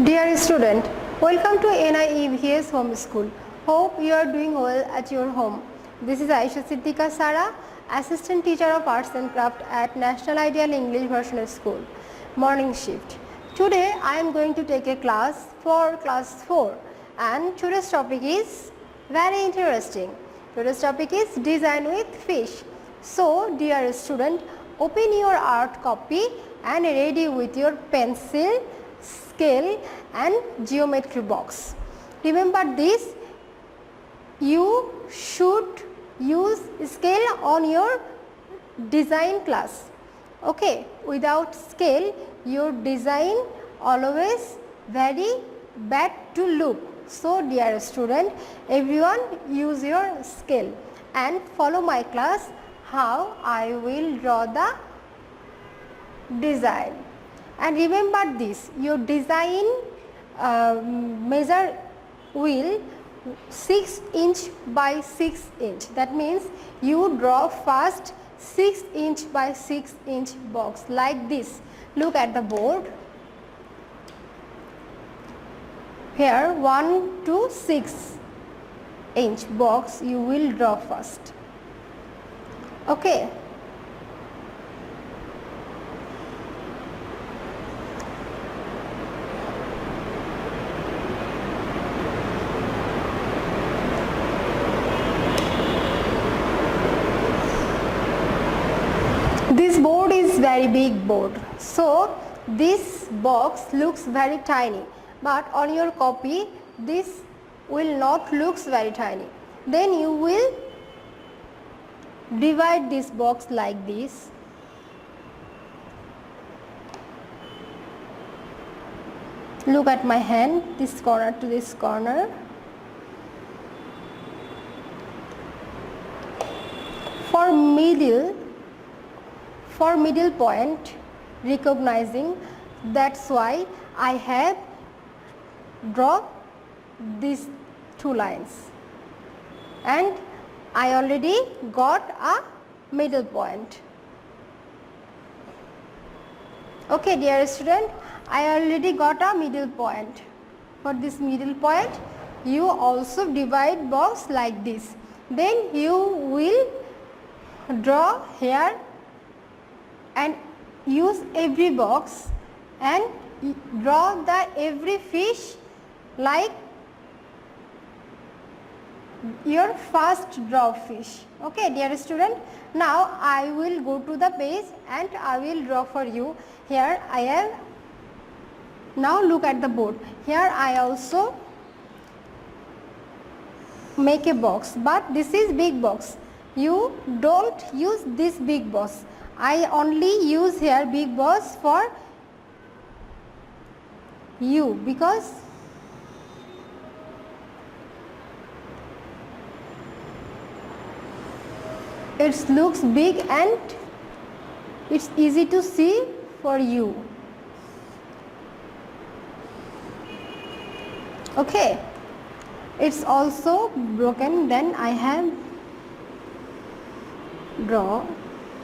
Dear student, welcome to NIEVS Home School. Hope you are doing well at your home. This is Aisha Siddika Sara, Assistant Teacher of Arts and Craft at National Ideal English Version School, morning shift. Today I am going to take a class for class 4 and today's topic is very interesting. Today's topic is design with fish. So dear student, open your art copy and ready with your pencil, scale and geometry box. Remember this, you should use scale on your design class. Okay, without scale your design always very bad to look. So dear student, everyone use your scale and follow my class how I will draw the design. And remember this, your design measure will 6 inch by 6 inch. That means you draw first 6 inch by 6 inch box like this. Look at the board. Here 1 to 6 inch box you will draw first. Okay. This board is very big board, so this box looks very tiny, but on your copy this will not looks very tiny. Then you will divide this box like this. Look at my hand, this corner to this corner. For middle point recognizing, that's why I have drawn these two lines and I already got a middle point. Okay dear student, I already got a middle point. For this middle point you also divide box like this. Then you will draw here and use every box and draw the every fish like your first draw fish. Okay dear student, now I will go to the page and I will draw for you. Here I am. Now look at the board. Here I also make a box, but this is big box. You don't use this big box. I only use here big box for you because it looks big and it's easy to see for you. Okay, it's also broken. Then I have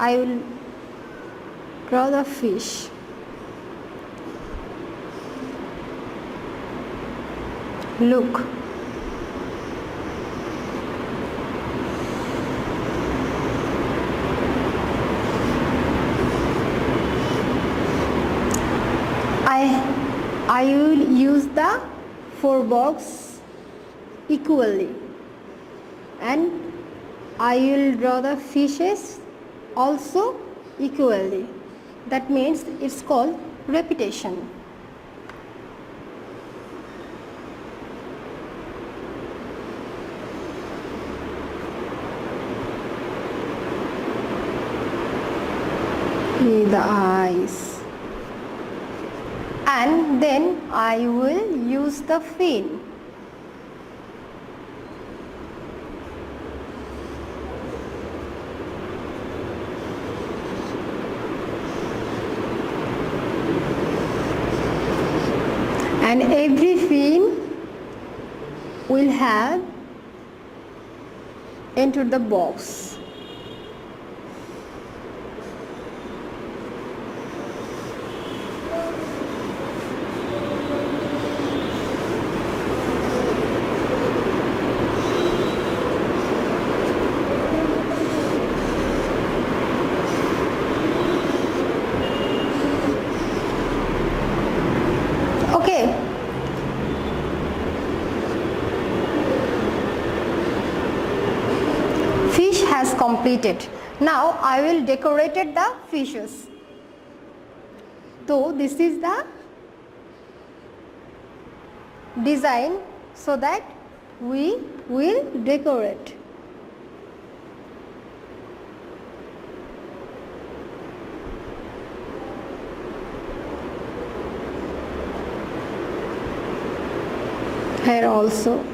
I will draw the fish. Look. I will use the 4 box equally and I will draw the fishes also equally. That means it's called repetition. The eyes. And then I will use the fin. And every fin will have entered the box. completed. Now I will decorate the fishes. So this is the design so that we will decorate. Here also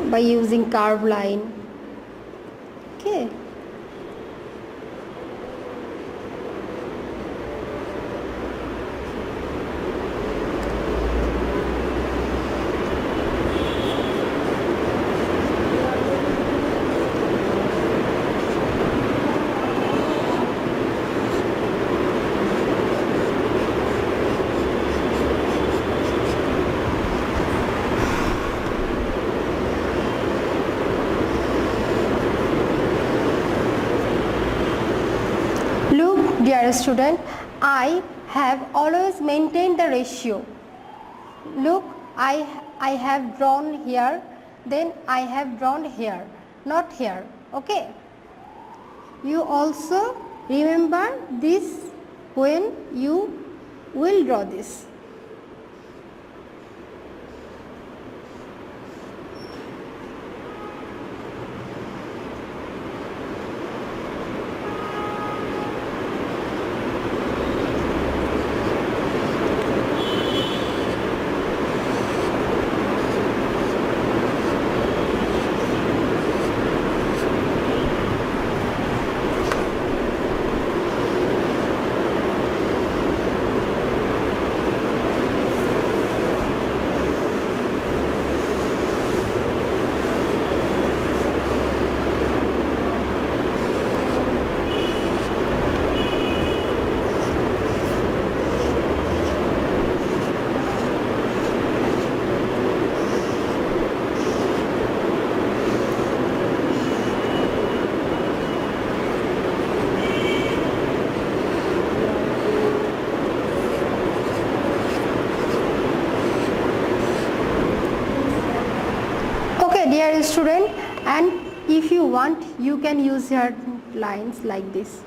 by using curved line. Okay. Look, dear student, I have always maintained the ratio. Look, I have drawn here, then I have drawn here, not here. Okay. You also remember this when you will draw this. Dear student, and if you want you can use your lines like this.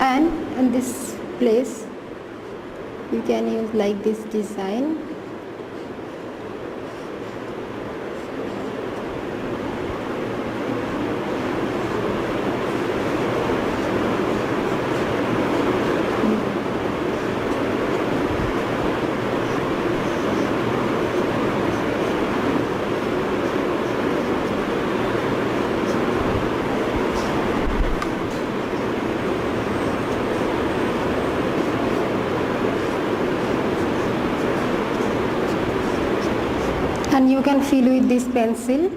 And in this place you can use like this design. And you can fill with this pencil.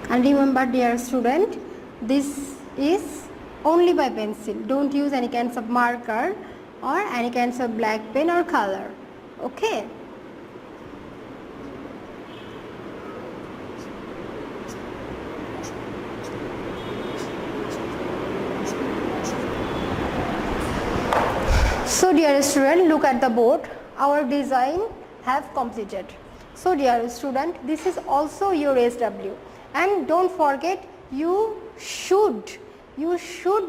And remember, dear student, this is only by pencil. Don't use any kinds of marker or any kinds of black pen or color. Okay. So dear student, look at the board. Our design have completed. So dear student, this is also your SW, and don't forget you should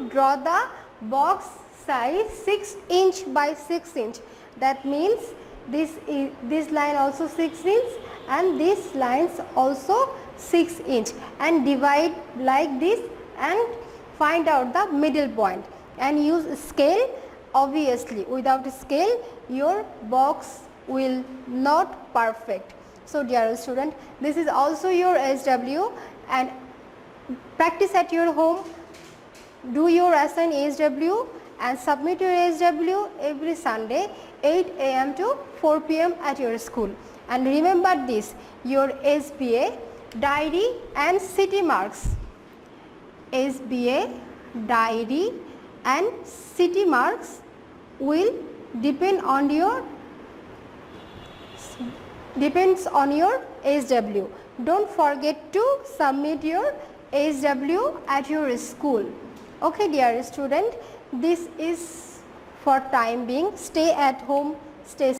draw the box size 6 inch by 6 inch. That means this line also 6 inch and this lines also 6 inch, and divide like this and find out the middle point and use scale. Obviously without scale your box will not perfect. So dear student, this is also your SW, and practice at your home. Do your assigned SW and submit your SW every Sunday 8 AM to 4 PM at your school. And remember this, your SBA, diary and city marks. SBA, diary and city marks will depends on your SW. Don't forget to submit your SW at your school. Okay dear student, this is for time being. Stay at home, stay